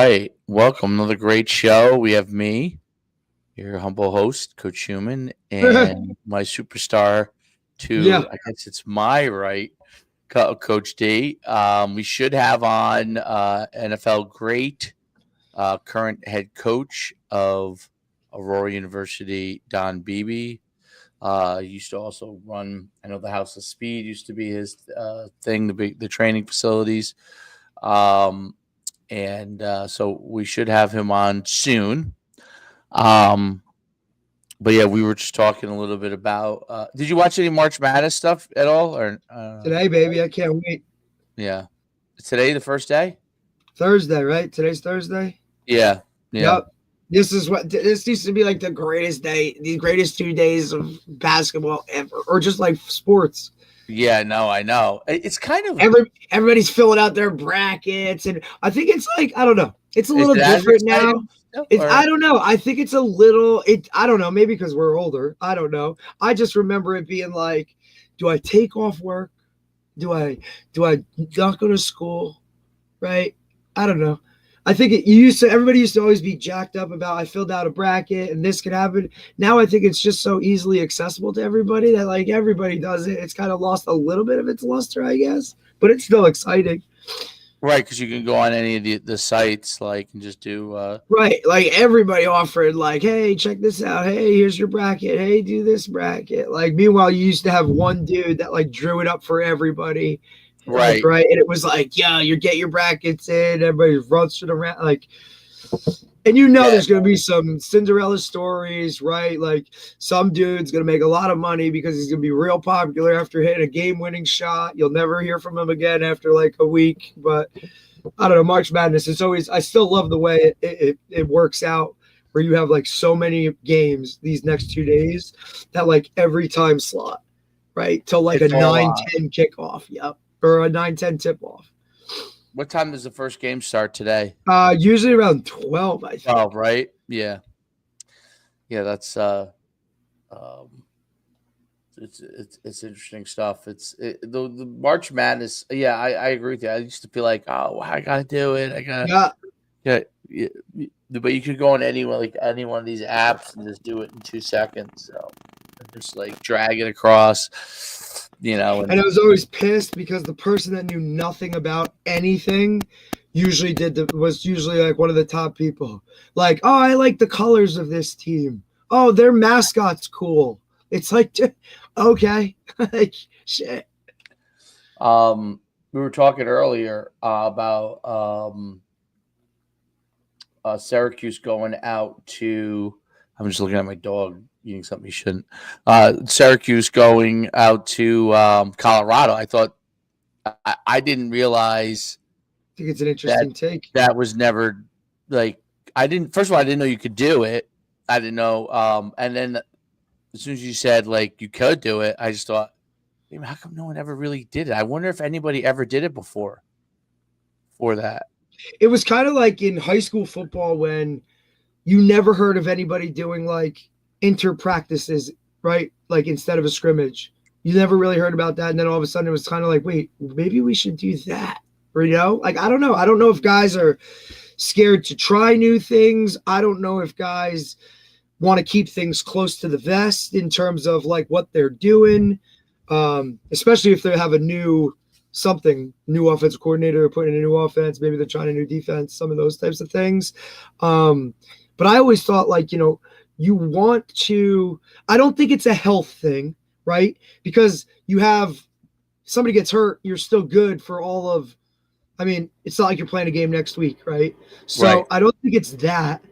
right. Welcome. Another great show. We have me, your humble host, Coach Schuman, and my superstar Yeah. to, I guess it's my right, Coach D. We should have on NFL great current head coach of Aurora University, Don Beebe. He used to also run, I know the House of Speed used to be his thing, the training facilities. Um, and so we should have him on soon. Um, but yeah, we were just talking a little bit about. Did you watch any March Madness stuff at all? Or Today, baby. I can't wait. yeah, today the first day. Thursday, right? Today's Thursday. Yeah, yeah, Yep. This used to be like the greatest day, the greatest 2 days of basketball ever, or just like sports. yeah. No, I know. It's kind of Everybody's filling out their brackets, and I think it's like I don't know. It's a is little it as different now. exciting still, It's or I don't know. I think it's a little. I don't know. Maybe because we're older. I don't know. I just remember it being like, do I take off work? Do I not go to school? Right? I don't know. I think everybody used to always be jacked up about I filled out a bracket and this could happen. Now I think it's just so easily accessible to everybody that like everybody does it. It's kind of lost a little bit of its luster, I guess, but it's still exciting. right? Because you can go on any of the sites like and just do. Right. Like everybody offered like, hey, check this out. Hey, here's your bracket. Hey, do this bracket. Like meanwhile, you used to have one dude that like drew it up for everybody. Right. Like, right. And it was like, yeah, you get your brackets in, everybody runs it around. Like, and there's going to be some Cinderella stories, right? Like some dude's going to make a lot of money because he's going to be real popular after hitting a game-winning shot. You'll never hear from him again after like a week. But I don't know, March Madness. It's always, I still love the way it works out where you have like so many games these next 2 days that like every time slot, right? Till like It's a all 9-10 kickoff. Yep. Or a 9-10 tip-off. What time does the first game start today? Usually around 12, I think. 12, right? Yeah. Yeah, that's it's interesting stuff. The March Madness. Yeah, I agree with you. I used to be like, oh, I gotta do it. I gotta. Yeah. But you could go on any one of these apps and just do it in 2 seconds. So just like drag it across, And I was always pissed because the person that knew nothing about anything was usually like one of the top people. Like, oh, I like the colors of this team. Oh, their mascot's cool. It's like, okay, like shit. We were talking earlier about Syracuse going out to. I'm just looking at my dog eating something he shouldn't. Syracuse going out to Colorado. I thought I didn't realize. I think it's an interesting take. That was never like I didn't. First of all, I didn't know you could do it. I didn't know. And then as soon as you said like you could do it, I just thought, how come no one ever really did it? I wonder if anybody ever did it before. For that, it was kind of like in high school football when you never heard of anybody doing like inter practices, right? Like instead of a scrimmage, you never really heard about that. And then all of a sudden it was kind of like, wait, maybe we should do that. Or, like, I don't know. I don't know if guys are scared to try new things. I don't know if guys want to keep things close to the vest in terms of like what they're doing. Especially if they have a new offensive coordinator putting in a new offense, maybe they're trying a new defense, some of those types of things. But I always thought like, you want to, I don't think it's a health thing, right? Because you have somebody gets hurt, you're still good for all of, it's not like you're playing a game next week, right? So right. I don't think it's that,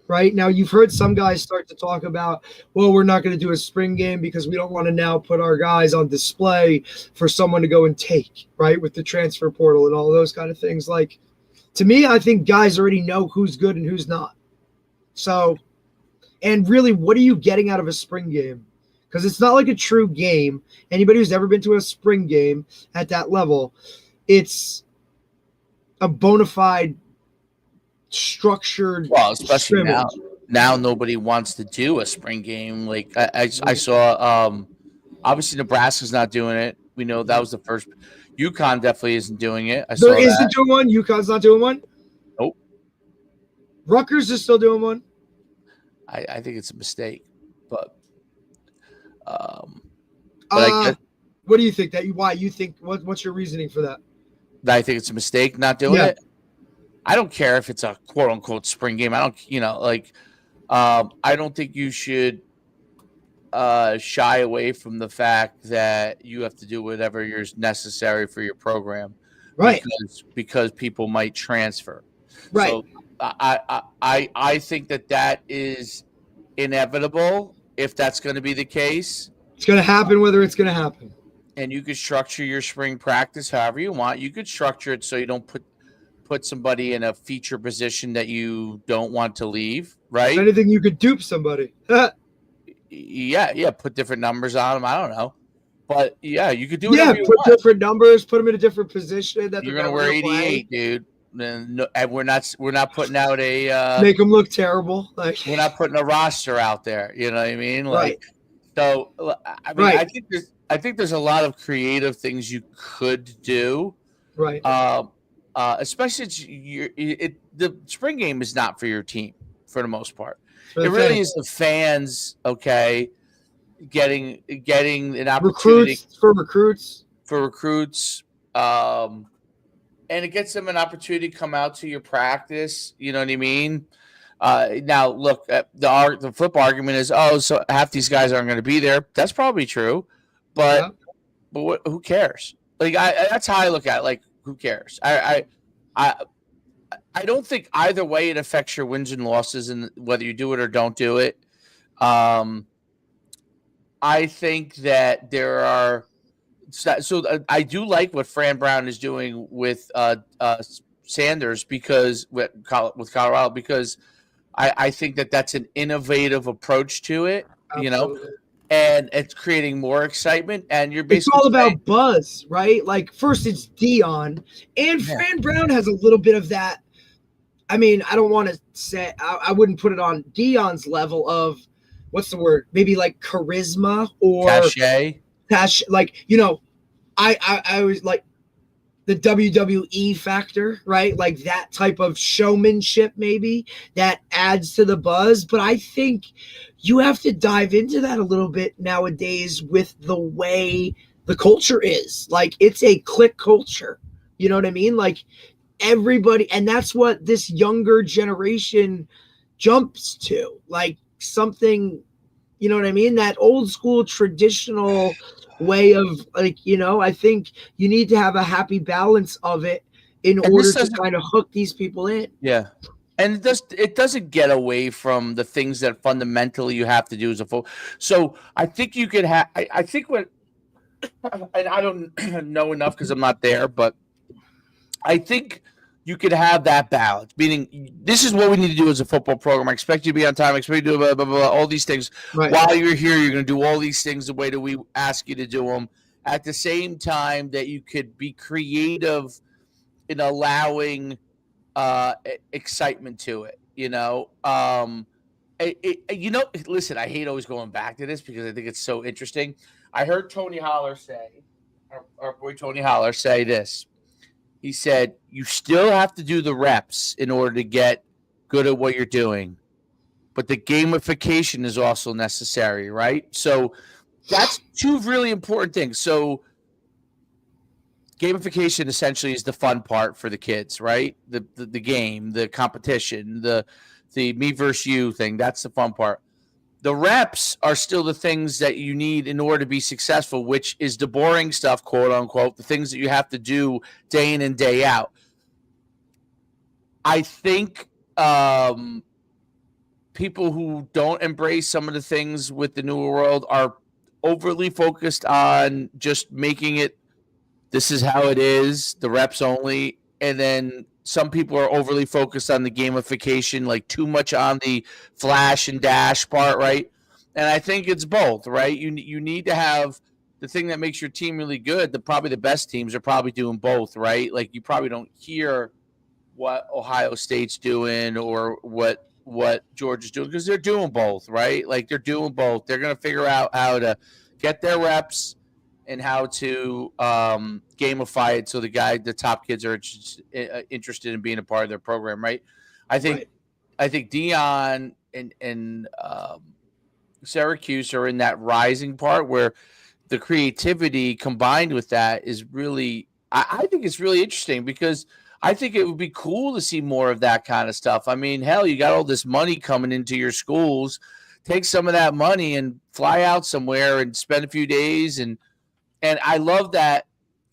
right? Now you've heard some guys start to talk about, well, we're not going to do a spring game because we don't want to now put our guys on display for someone to go and take, right? With the transfer portal and all those kind of things. Like, to me, I think guys already know who's good and who's not. So, and really, what are you getting out of a spring game? Because it's not like a true game. Anybody who's ever been to a spring game at that level, it's a bona fide structured. Well, especially now nobody wants to do a spring game. Like I saw, obviously Nebraska's not doing it. We know that was the first. UConn definitely isn't doing it. Isn't doing one. UConn's not doing one. Nope. Rutgers is still doing one. I think it's a mistake, but I guess What do you think? Why you think? What's your reasoning for that? I think it's a mistake not doing Yeah. it. I don't care if it's a quote unquote spring game. I don't, I don't think you should shy away from the fact that you have to do whatever is necessary for your program, Right. because people might transfer. Right. So I think that is inevitable if that's going to be the case. It's going to happen whether it's going to happen. And you could structure your spring practice however you want. You could structure it so you don't put somebody in a feature position that you don't want to leave, right? If anything, you could dupe somebody. Yeah, put different numbers on them. I don't know, but yeah, you could do whatever you want. Different numbers, put them in a different position. That you're gonna wear 88, dude. And we're not putting out a make them look terrible. Like we're not putting a roster out there. You know what I mean? Right. So I mean, right. I think there's a lot of creative things you could do. Right. Especially the spring game is not for your team for the most part. It really is the fans, okay, getting an opportunity for recruits. And it gets them an opportunity to come out to your practice. You know what I mean? Now, look, the flip argument is, so half these guys aren't going to be there. That's probably true, but who cares? Like, that's how I look at it. Like, who cares? I don't think either way it affects your wins and losses, and whether you do it or don't do it. I think that there are. So I do like what Fran Brown is doing with Sanders because with Colorado, because I think that's an innovative approach to it. Absolutely. And it's creating more excitement. And you're basically it's all about buzz, right? Like first it's Dion, and Fran Brown has a little bit of that. I mean, I don't want to say I wouldn't put it on Dion's level of what's the word? Maybe like charisma or cachet. Like, I was like the WWE factor, right? Like that type of showmanship, maybe that adds to the buzz. But I think you have to dive into that a little bit nowadays with the way the culture is. Like it's a clique culture. You know what I mean? Like everybody, and that's what this younger generation jumps to, like something, you know what I mean? That old school traditional way of like, I think you need to have a happy balance of it in order to kind of hook these people in. Yeah. And it doesn't get away from the things that fundamentally you have to do as a fool. So I think you could have, I think what, and I don't know enough because I'm not there, but I think you could have that balance, meaning this is what we need to do as a football program. I expect you to be on time. I expect you to do blah, blah, blah, all these things. Right. While you're here, you're going to do all these things the way that we ask you to do them. At the same time that you could be creative in allowing excitement to it, listen, I hate always going back to this because I think it's so interesting. I heard Tony Holler say, our boy Tony Holler say this. He said, you still have to do the reps in order to get good at what you're doing. But the gamification is also necessary, right? So that's two really important things. So gamification essentially is the fun part for the kids, right? The game, the competition, the me versus you thing. That's the fun part. The reps are still the things that you need in order to be successful, which is the boring stuff, quote unquote, the things that you have to do day in and day out. I think people who don't embrace some of the things with the new world are overly focused on just making it, this is how it is, the reps only. And then some people are overly focused on the gamification, like too much on the flash and dash part, right? And I think it's both, right? You need to have the thing that makes your team really good. Probably the best teams are probably doing both, right? Like you probably don't hear what Ohio State's doing or what Georgia's doing because they're doing both, right? Like they're doing both. They're going to figure out how to get their reps and how to gamify it so the top kids are interested in being a part of their program, right? I think I think Dion and Syracuse are in that rising part where the creativity combined with that is really, I think it's really interesting because I think it would be cool to see more of that kind of stuff. I mean, hell, you got all this money coming into your schools. Take some of that money and fly out somewhere and spend a few days. And I love that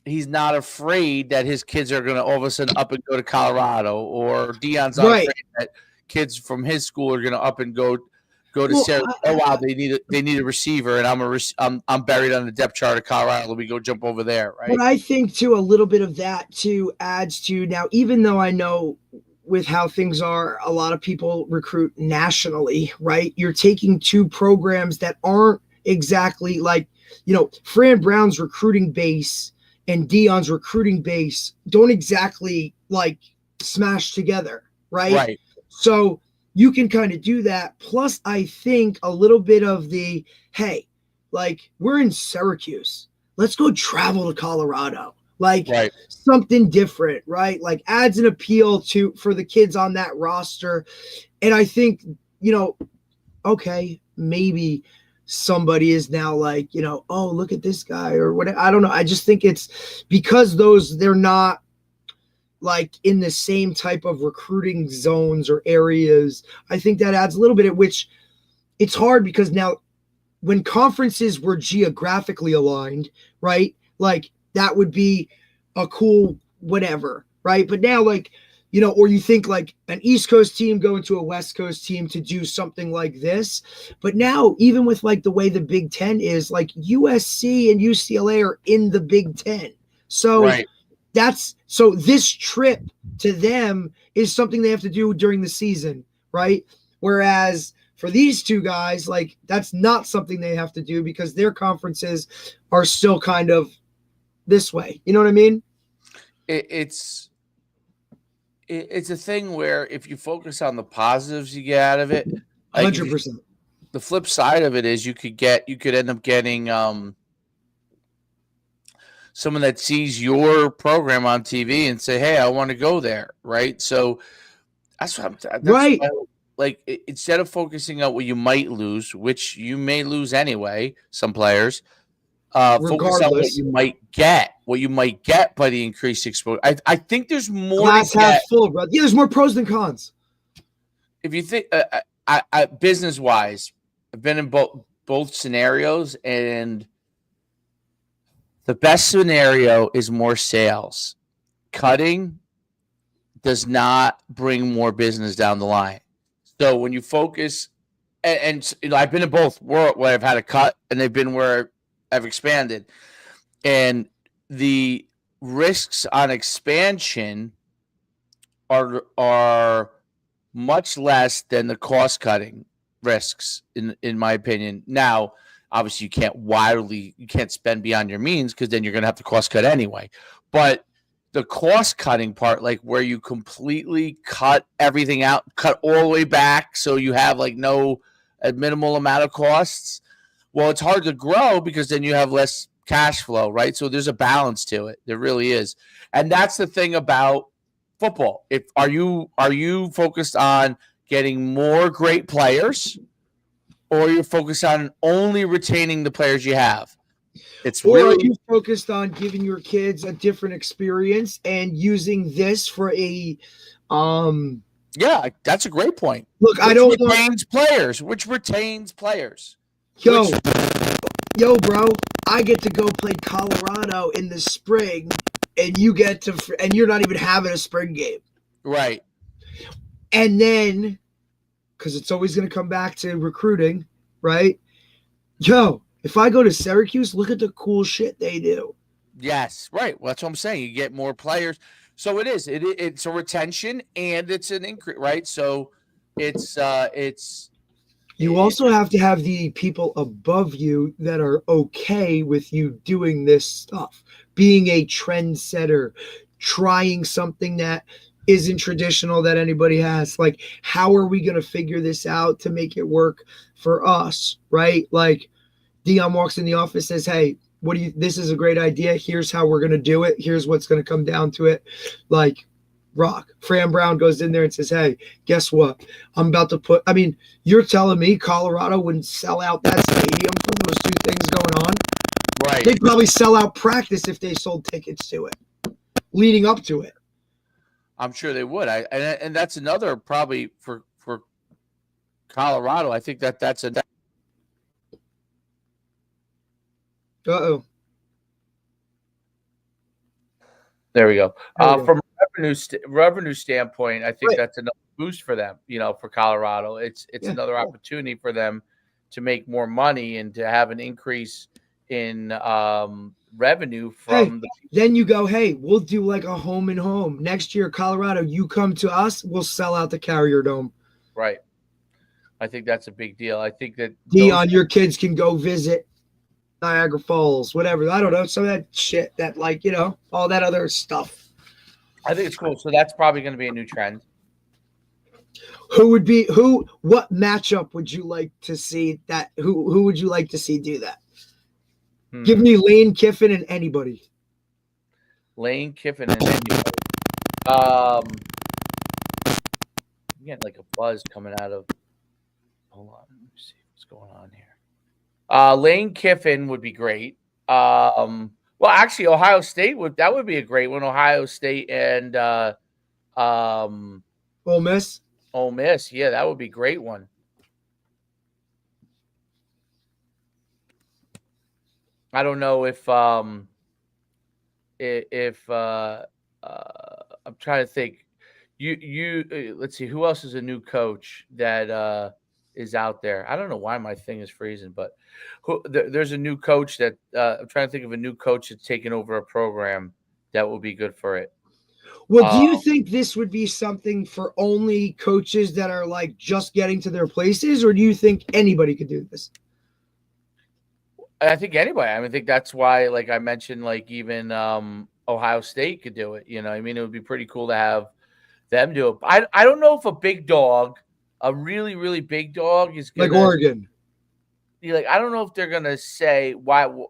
he's not afraid that his kids are going to all of a sudden up and go to Colorado, or Dion's not Right. afraid that kids from his school are going to up and go to Well, Sarah. Oh wow, they need a receiver, and I'm buried on the depth chart of Colorado. Let me go jump over there, right? but I think too, a little bit of that too adds to now, even though I know with how things are, a lot of people recruit nationally, right? You're taking two programs that aren't exactly like, Fran Brown's recruiting base and Dion's recruiting base don't exactly like smash together, right? Right. So you can kind of do that. Plus, I think a little bit of the, hey, like we're in Syracuse. Let's go travel to Colorado. Like Right. something different, right? Like adds an appeal for the kids on that roster. And I think, okay, maybe somebody is now like, oh, look at this guy or whatever. I don't know. I just think it's because they're not like in the same type of recruiting zones or areas. I think that adds a little bit, at which it's hard because now when conferences were geographically aligned, right? Like that would be a cool whatever, right? But now like, or you think like an East Coast team going to a West Coast team to do something like this. But now, even with like the way the Big Ten is, like USC and UCLA are in the Big Ten. So Right. so this trip to them is something they have to do during the season, right? Whereas for these two guys, like that's not something they have to do because their conferences are still kind of this way. You know what I mean? It's a thing where if you focus on the positives you get out of it, like 100%. the flip side of it is you could end up getting someone that sees your program on TV and say, "Hey, I want to go there." Right. So that's what Right. Like instead of focusing on what you might lose, which you may lose anyway, some players, focus on Regardless. what you might get by the increased exposure. I think there's more Glass to half get. full, bro. Yeah, there's more pros than cons. If you think business wise, I've been in both scenarios, and the best scenario is more sales. Cutting does not bring more business down the line. So when you focus, and I've been in both where I've had a cut, and they've been where I've expanded, and the risks on expansion are much less than the cost cutting risks, in my opinion. Now, obviously, you can't spend beyond your means because then you're going to have to cost cut anyway. But the cost cutting part, like where you completely cut everything out, cut all the way back, so you have like a minimal amount of costs. Well, it's hard to grow because then you have less cash flow, right? So there's a balance to it. There really is, and that's the thing about football. Are you focused on getting more great players, or you're focused on only retaining the players you have? It's Or really, are you focused on giving your kids a different experience and using this for a yeah, that's a great point. look, I don't want Which retains players. Yo, bro, I get to go play Colorado in the spring and and you're not even having a spring game. Right. And then because it's always going to come back to recruiting, right? Yo, if I go to Syracuse, look at the cool shit they do. Yes, right. Well, that's what I'm saying. You get more players, so it's a retention and it's an increase, right? So it's You also have to have the people above you that are okay with you doing this stuff, being a trendsetter, trying something that isn't traditional that anybody has. Like, how are we going to figure this out to make it work for us, right? Like, Dion walks in the office, says, "Hey, this is a great idea. Here's how we're going to do it. Here's what's going to come down to it." Like, rock. Fran Brown goes in there and says, hey, guess what? I'm about to put, I mean, you're telling me Colorado wouldn't sell out that stadium from those two things going on? Right. They'd probably sell out practice if they sold tickets to it leading up to it. I'm sure they would. And that's another probably for Colorado. I think that's a. Uh-oh. There we go. There we go. From a revenue standpoint, I think Right. that's another boost for them. For Colorado, it's another opportunity for them to make more money and to have an increase in revenue from Then you go, hey, we'll do like a home and home next year. Colorado, you come to us, we'll sell out the Carrier Dome. Right. I think that's a big deal. I think that Dion, your kids can go visit Niagara Falls, whatever. I don't know, some of that shit that all that other stuff. I think it's cool. So that's probably going to be a new trend. What matchup would you like to see that? Who would you like to see do that? Give me Lane Kiffin and anybody. Lane Kiffin and anybody. I'm getting like a buzz coming out of. Hold on, let me see what's going on here. Lane Kiffin would be great. Well, actually, Ohio State would be a great one. Ohio State and Ole Miss. Ole Miss, yeah, that would be a great one. I don't know if I'm trying to think. You let's see who else is a new coach that is out there. I don't know why my thing is freezing, but there's a new coach that I'm trying to think of a new coach that's taken over a program that will be good for it. Well, do you think this would be something for only coaches that are like just getting to their places, or do you think anybody could do this? I think anybody. I think that's why, like I mentioned, like even Ohio State could do it. It would be pretty cool to have them do it. I don't know if a big dog, a really, really big dog is gonna, like Oregon. I don't know if they're gonna say why would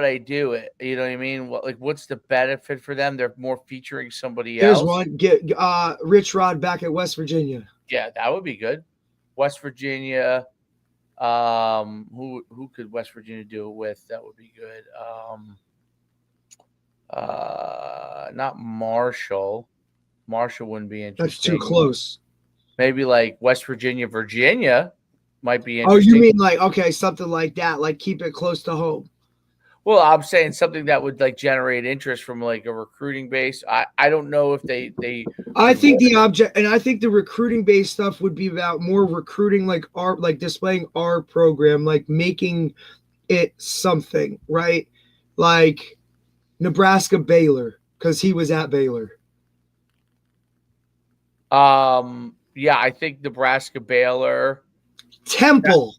I do it? You know what I mean? What's the benefit for them? They're more featuring somebody else. Here's one. Get Rich Rod back at West Virginia. Yeah, that would be good. West Virginia. Who could West Virginia do it with? That would be good. Not Marshall. Marshall wouldn't be interesting. That's too close. Maybe like West Virginia, Virginia might be interesting. Oh, you mean something like that, like keep it close to home. Well, I'm saying something that would generate interest from a recruiting base. I don't know if they I think the recruiting base stuff would be about more recruiting, displaying our program, making it something, right? Like Nebraska Baylor, because he was at Baylor. Yeah, I think Nebraska Baylor. Temple.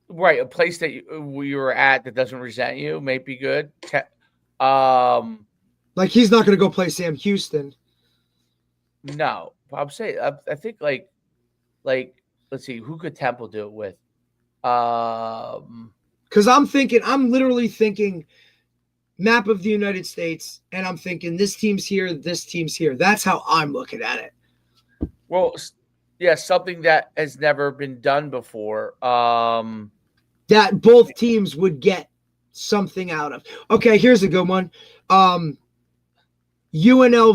Right, a place that you were at that doesn't resent you may be good. He's not going to go play Sam Houston. No, I'm saying I think like let's see, who could Temple do it with? Because I'm literally thinking map of the United States, and I'm thinking this team's here, this team's here. That's how I'm looking at it. Well, yeah, something that has never been done before. That both teams would get something out of. Okay, here's a good one. UNLV,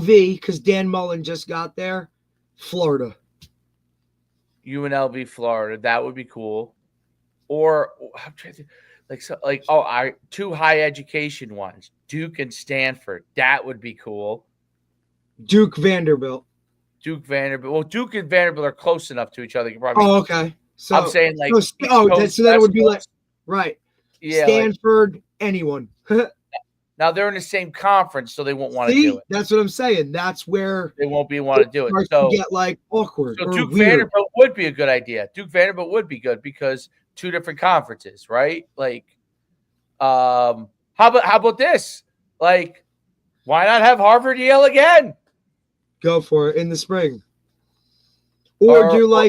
because Dan Mullen just got there. Florida. UNLV, Florida. That would be cool. Or I'm trying to two high education ones, Duke and Stanford. That would be cool. Duke, Vanderbilt. Well, Duke and Vanderbilt are close enough to each other. Okay. So I'm saying so that would be right. Yeah, Stanford, anyone. Now they're in the same conference, so they won't want to do it. That's what I'm saying. That's where they won't want to do it. So get awkward. So Duke Vanderbilt would be a good idea. Duke Vanderbilt would be good because two different conferences, right? How about this? Why not have Harvard Yale again? Go for it in the spring. Or do or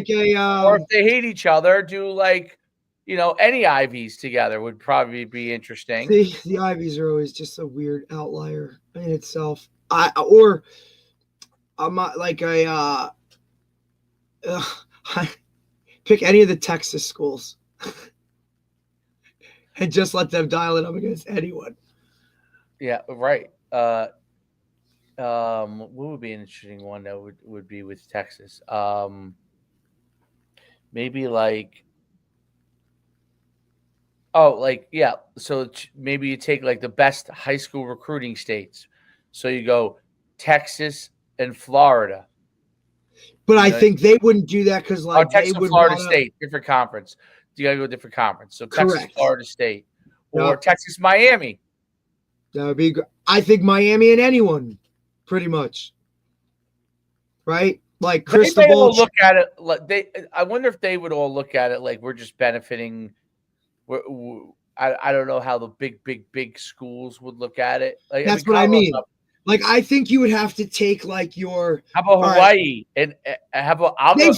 if they hate each other, do any Ivies together would probably be interesting. See, the Ivies are always just a weird outlier in itself. I'm not like I pick any of the Texas schools and just let them dial it up against anyone. Yeah, right. What would be an interesting one that would be with Texas? Maybe like, yeah. So maybe you take like the best high school recruiting states. So you go Texas and Florida. But I think they wouldn't do that because like they Texas and would Florida wanna... State, different conference. You gotta go different conference. So Texas, Correct. Florida State, or Yep. Texas, Miami. That would be. I think Miami and anyone, pretty much. Right, like Cristobal. Look at it. I wonder if they would all look at it like we're just benefiting. I don't know how the big schools would look at it. Like, That's what I mean. Like, I think you would have to take like your. How about Hawaii? Right. And how about they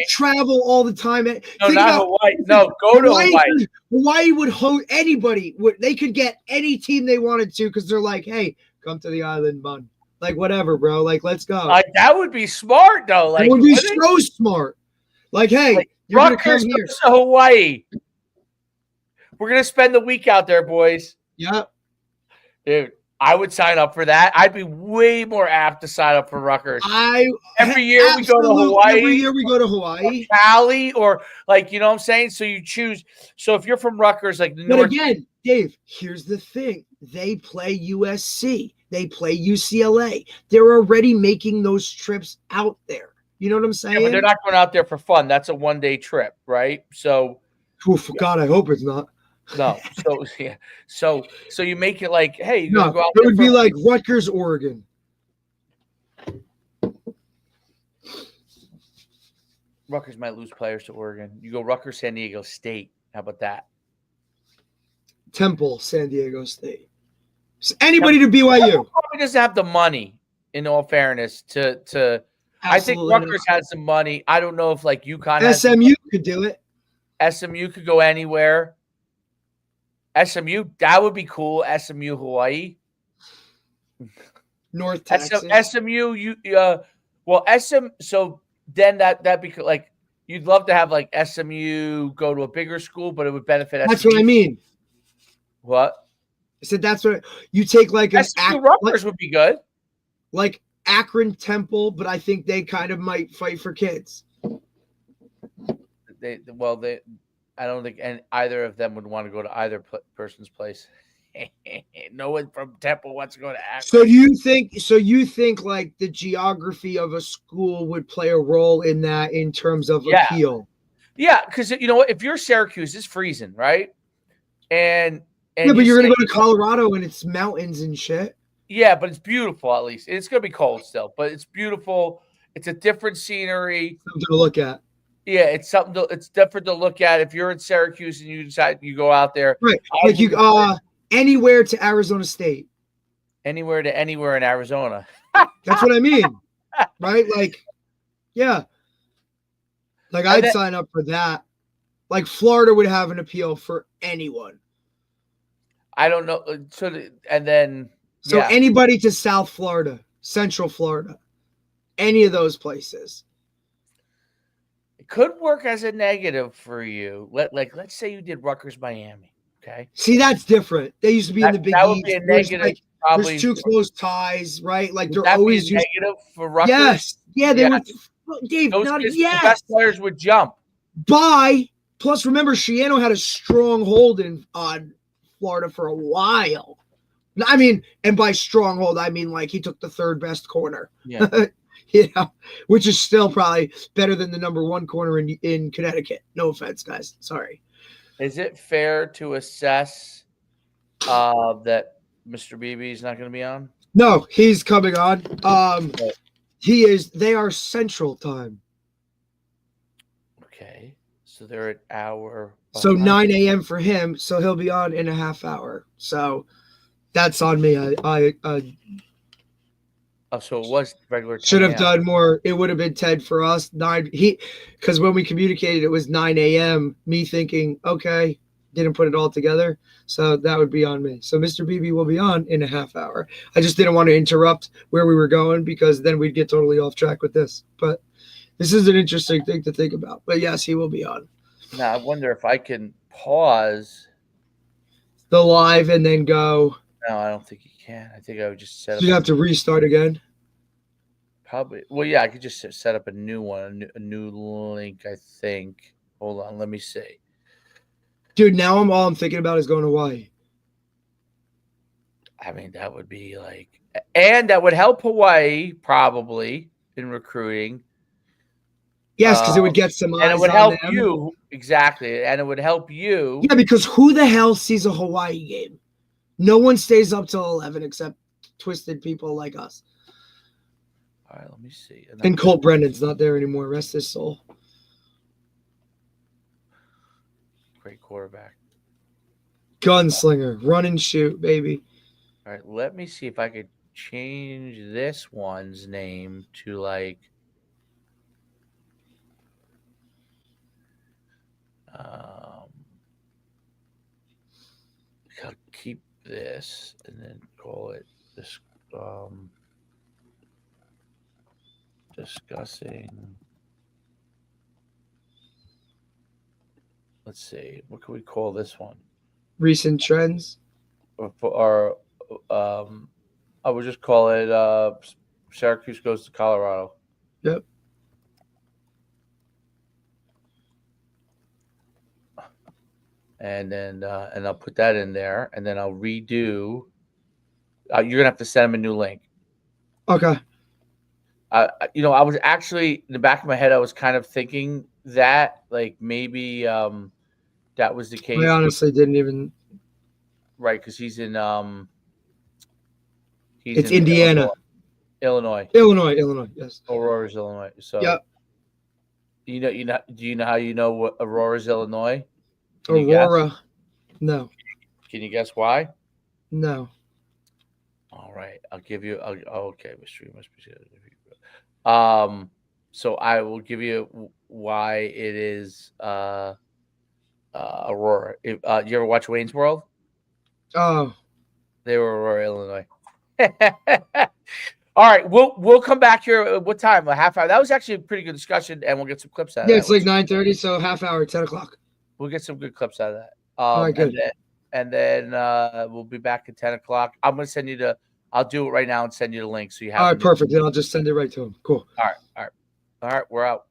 travel all the time. No, not Hawaii. No, go to Hawaii. Hawaii would host anybody. They could get any team they wanted to because they're like, hey, come to the island, bud. Like, whatever, bro. Like, let's go. That would be smart, though. Like, it would be so smart. Like, hey, you're going to come here to Hawaii. We're going to spend the week out there, boys. Yep. Dude, I would sign up for that. I'd be way more apt to sign up for Rutgers. Every year we go to Hawaii. Every year we go to Hawaii. Or Cali, or like, you know what I'm saying? So you choose. So if you're from Rutgers, like the North. But again, Dave, here's the thing. They play USC. They play UCLA. They're already making those trips out there. You know what I'm saying? Yeah, but they're not going out there for fun. That's a one-day trip, right? So, God, I hope it's not. No. So yeah. So you make it like, hey, you go out there. It would be like Rutgers, Oregon. Rutgers might lose players to Oregon. You go Rutgers, San Diego State. How about that? Temple, San Diego State. Anybody to BYU. Probably doesn't have the money, in all fairness, to I think Rutgers has some money. I don't know if like UConn SMU could do it. SMU could go anywhere. SMU, that would be cool. SMU, Hawaii. North Texas. SMU, so then that because like you'd love to have like SMU go to a bigger school, but it would benefit That's what I mean. What? I said that's what you take like an Rutgers would be good. Like Akron Temple, but I think they kind of might fight for kids. I don't think either of them would want to go to either person's place. No one from Temple wants to go to Akron. So you think like the geography of a school would play a role in that in terms of appeal? Yeah, because you know what? If you're Syracuse, it's freezing, right? And but you're going to go to Colorado and it's mountains and shit. Yeah, but it's beautiful at least. It's going to be cold still, but it's beautiful. It's a different scenery. Something to look at. Yeah, it's different to look at. If you're in Syracuse and you decide you go out there. Right. Like you anywhere to Arizona State. Anywhere to anywhere in Arizona. That's what I mean. Right? Like, yeah. Like I'd sign up for that. Like Florida would have an appeal for anyone. I don't know. So anybody to South Florida, Central Florida, any of those places. It could work as a negative for you. Let's say you did Rutgers, Miami. Okay. See, that's different. They used to be in the Big East. That would be a negative. There's two close ties, right? Like they're always negative for Rutgers. Yes. Yeah, they were. Dave, the best players would jump. Plus, remember, Schiano had a strong hold on Florida for a while. I mean, and by stronghold, I mean like he took the third best corner. Yeah. Which is still probably better than the number one corner in Connecticut. No offense, guys. Sorry. Is it fair to assess that Mr. Beebe is not going to be on? No, he's coming on. He is. They are Central Time. Okay, so they're an hour. So 9 a.m. for him. So he'll be on in a half hour. So that's on me. So it was regular. Should have done more. It would have been 10 for us. 9. Because when we communicated, it was 9 a.m. Me thinking, okay, didn't put it all together. So that would be on me. So Mr. Beebe will be on in a half hour. I just didn't want to interrupt where we were going because then we'd get totally off track with this. But this is an interesting thing to think about. But yes, he will be on. Now I wonder if I can pause the live and then go. No, I don't think you can. I think I would just set up. You have to restart again. Probably. Well, yeah, I could just set up a new one, a new link. I think. Hold on, let me see. Dude, now all I'm thinking about is going to Hawaii. I mean, that would be like, and that would help Hawaii probably in recruiting. Yes, because it would get some eyes and it would on help them. you exactly, and it would help you. Yeah, because who the hell sees a Hawaii game? No one stays up till 11 except twisted people like us. All right, let me see. And Colt Brennan's not there anymore. Rest his soul. Great quarterback. Gunslinger. Run and shoot, baby. All right, let me see if I could change this one's name to like I'll keep this and then call it this discussing. Let's see, what can we call this one? Recent trends. Or I would just call it Syracuse goes to Colorado. Yep. And then and I'll put that in there, and then I'll redo. You're gonna have to send them a new link. Okay. I was actually in the back of my head, I was kind of thinking that like maybe that was the case. I honestly didn't even. Right, because he's in it's in Indiana, Illinois. Yes. Aurora's Illinois. So yep. Do you know how you know what Aurora's Illinois? Aurora. No. Can you guess why? No. All right, I'll give you. Okay, mystery must be. So I will give you why it is Aurora. You ever watch Wayne's World? Oh. They were Aurora, Illinois. All right, we'll come back here. What time? A half hour. That was actually a pretty good discussion, and we'll get some clips out of that. Yeah, it's like 9:30, so half hour, 10 o'clock. We'll get some good clips out of that. All right, good. And then we'll be back at 10 o'clock. I'm going to send you I'll do it right now and send you the link so you have. All right, perfect. Then I'll just send it right to him. Cool. All right, we're out.